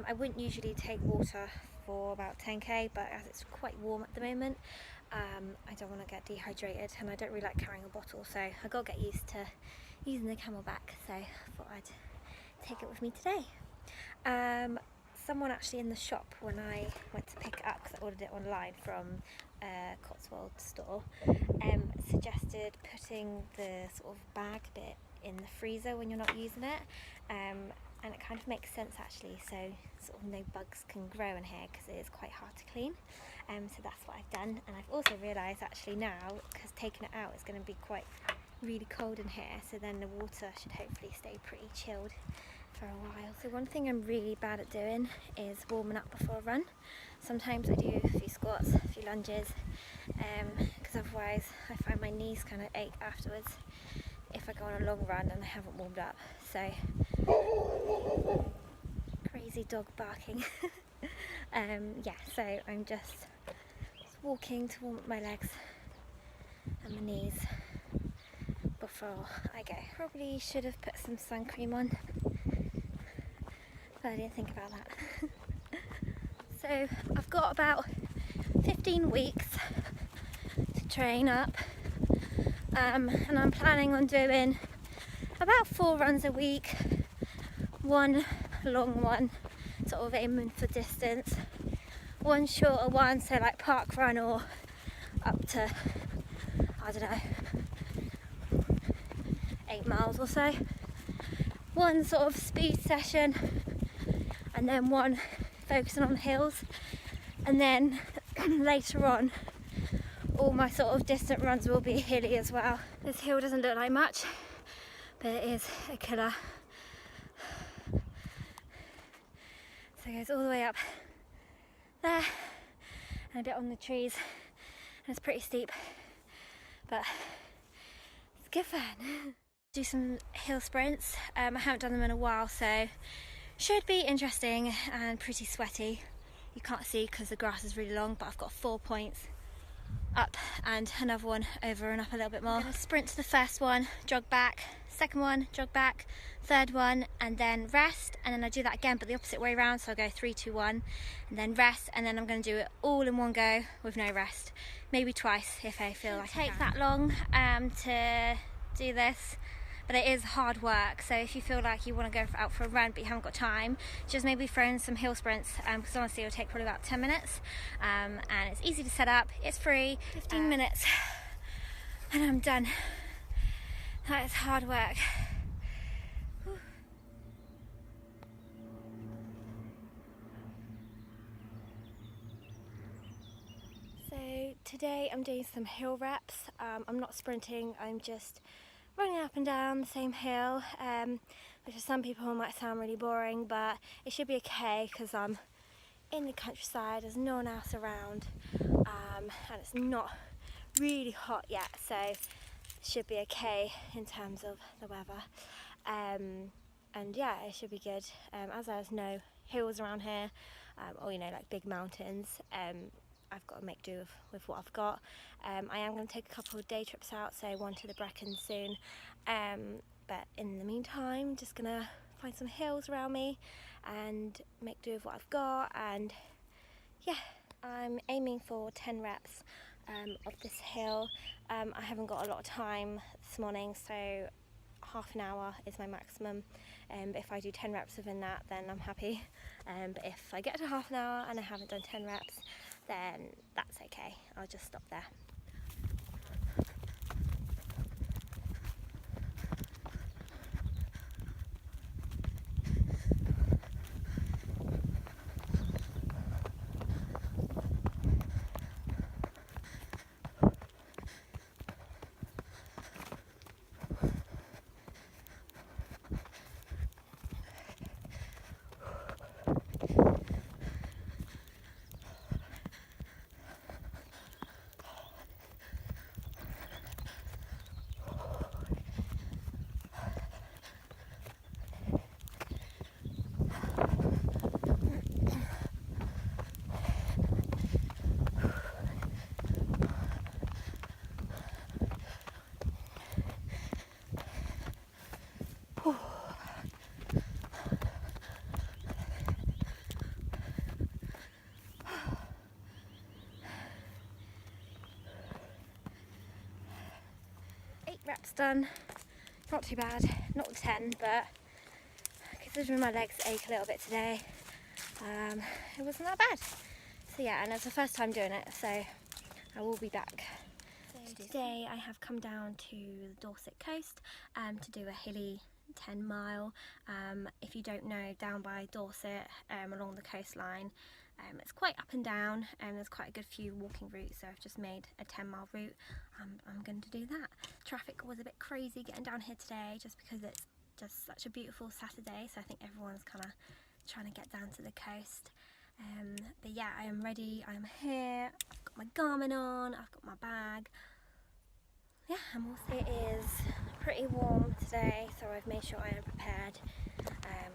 I wouldn't usually take water for about 10k, but as it's quite warm at the moment, I don't want to get dehydrated, and I don't really like carrying a bottle, so I got to get used to using the Camelback, so I thought I'd take it with me today. Someone actually in the shop, when I went to pick it up, because I ordered it online from a Cotswold store, suggested putting the sort of bag bit in the freezer when you're not using it, and it kind of makes sense actually, so sort of no bugs can grow in here because it is quite hard to clean. So that's what I've done, and I've also realised actually now, because taking it out is going to be quite really cold in here, so then the water should hopefully stay pretty chilled for a while. So one thing I'm really bad at doing is warming up before a run. Sometimes I do a few squats, a few lunges, because otherwise I find my knees kind of ache afterwards if I go on a long run and I haven't warmed up. So crazy dog barking. Yeah, so I'm just walking to warm up my legs and my knees before I go. Probably should have put some sun cream on, but I didn't think about that. So I've got about 15 weeks to train up, and I'm planning on doing about 4 runs a week, one long one, sort of aiming for distance, one shorter one, so like park run or up to, I don't know, 8 miles or so, one sort of speed session, and then one focusing on the hills, and then later on all my sort of distant runs will be hilly as well. This hill doesn't look like much, but it is a killer. So it goes all the way up there and a bit on the trees, and it's pretty steep, but it's good fun. Do some hill sprints. I haven't done them in a while, so should be interesting and pretty sweaty. You can't see because the grass is really long, but I've got 4 points up and another one over and up a little bit more. I'm going to sprint to the first one, jog back, second one, jog back, third one, and then rest, and then I do that again but the opposite way around, so I'll go 3, 2, 1 and then rest, and then I'm going to do it all in one go with no rest, maybe twice if I feel like it takes that long to do this. But it is hard work, so if you feel like you want to go out for a run but you haven't got time, just maybe throw in some hill sprints, because honestly it'll take probably about 10 minutes, and it's easy to set up, it's free, 15 minutes and I'm done. That is hard work. Whew. So today I'm doing some hill reps. I'm not sprinting, I'm just running up and down the same hill, which for some people might sound really boring, but it should be okay because I'm in the countryside, there's no one else around, and it's not really hot yet, so it should be okay in terms of the weather, and yeah, it should be good. As there's no hills around here, or you know, like big mountains, I've got to make do with what I've got. I am going to take a couple of day trips out, so one to the Brecon soon, but in the meantime just going to find some hills around me and make do with what I've got. And yeah, I'm aiming for 10 reps of this hill. I haven't got a lot of time this morning, so half an hour is my maximum, but if I do 10 reps within that, then I'm happy, but if I get to half an hour and I haven't done 10 reps, then that's okay, I'll just stop there. reps done. Not too bad, not 10, but considering my legs ache a little bit today, it wasn't that bad. So yeah, and it's the first time doing it, so I will be back. So today I have come down to the Dorset coast to do a hilly 10 mile. If you don't know, down by Dorset along the coastline, it's quite up and down, and there's quite a good few walking routes, so I've just made a 10-mile route. I'm going to do that. Traffic was a bit crazy getting down here today just because it's just such a beautiful Saturday, so I think everyone's kind of trying to get down to the coast. But yeah, I am ready, I am here, I've got my Garmin on, I've got my bag. Yeah, it is pretty warm today, so I've made sure I am prepared.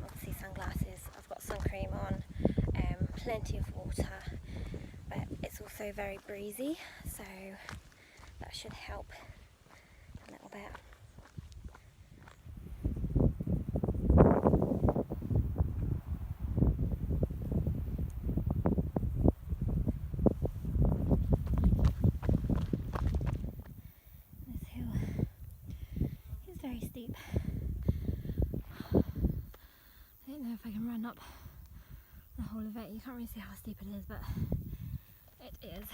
Obviously sunglasses, I've got sun cream on, plenty of water, but it's also very breezy, so that should help a little bit. This hill is very steep. I don't know if I can run up the whole of it. You can't really see how steep it is, but it is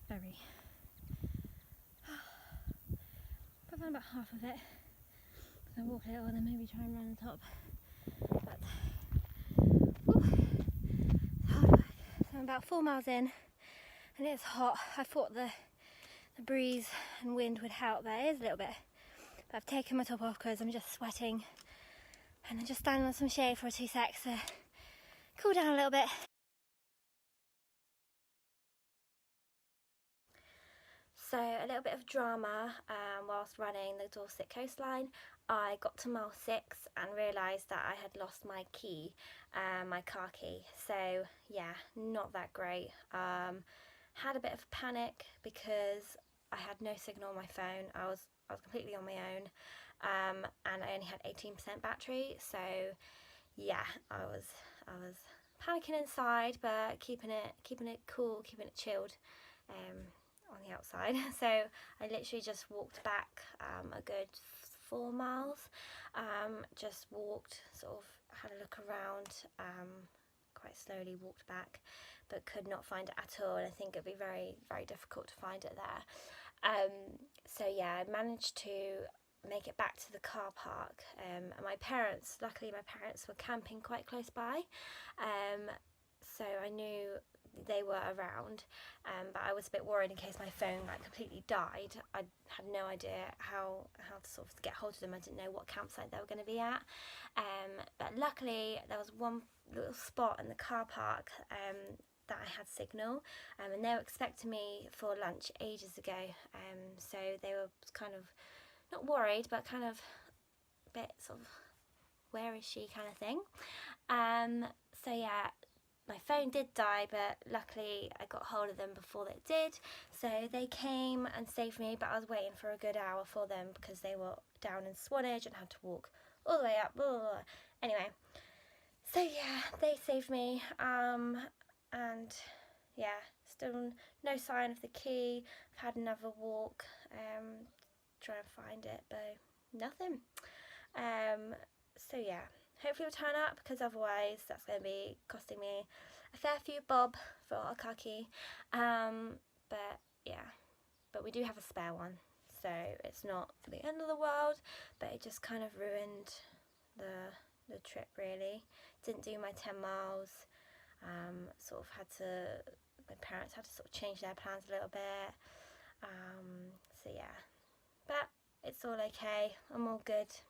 very. I've done about half of it. So I walk a little and then maybe try and run the top. But it's hard work. So I'm about 4 miles in, and it's hot. I thought the breeze and wind would help, but it is a little bit. But I've taken my top off because I'm just sweating, and I'm just standing on some shade for 2 secs to cool down a little bit. So a little bit of drama whilst running the Dorset coastline. I got to mile 6 and realised that I had lost my key, my car key. So yeah, not that great. Had a bit of panic because I had no signal on my phone. I was completely on my own, and I only had 18% battery. So yeah, I was panicking inside, but keeping it cool, keeping it chilled. On the outside. So I literally just walked back a good 4 miles, just walked, sort of had a look around, quite slowly walked back, but could not find it at all, and I think it'd be very, very difficult to find it there. So yeah, I managed to make it back to the car park, and luckily my parents were camping quite close by, so I knew they were around, but I was a bit worried in case my phone completely died. I had no idea how to sort of get hold of them. I didn't know what campsite they were going to be at, but luckily there was one little spot in the car park that I had signal, and they were expecting me for lunch ages ago, so they were kind of not worried, but kind of a bit sort of, where is she kind of thing. So yeah, my phone did die, but luckily I got hold of them before it did, so they came and saved me. But I was waiting for a good hour for them because they were down in Swanage and had to walk all the way up. Blah, blah, blah. Anyway, so yeah, they saved me, and yeah, still no sign of the key. I've had another walk, try and find it, but nothing. So yeah, hopefully it'll turn up, because otherwise that's going to be costing me a fair few bob for a car key. But yeah, but we do have a spare one, so it's not the end of the world, but it just kind of ruined the trip really. Didn't do my 10 miles, my parents had to sort of change their plans a little bit, so yeah, but it's all okay, I'm all good.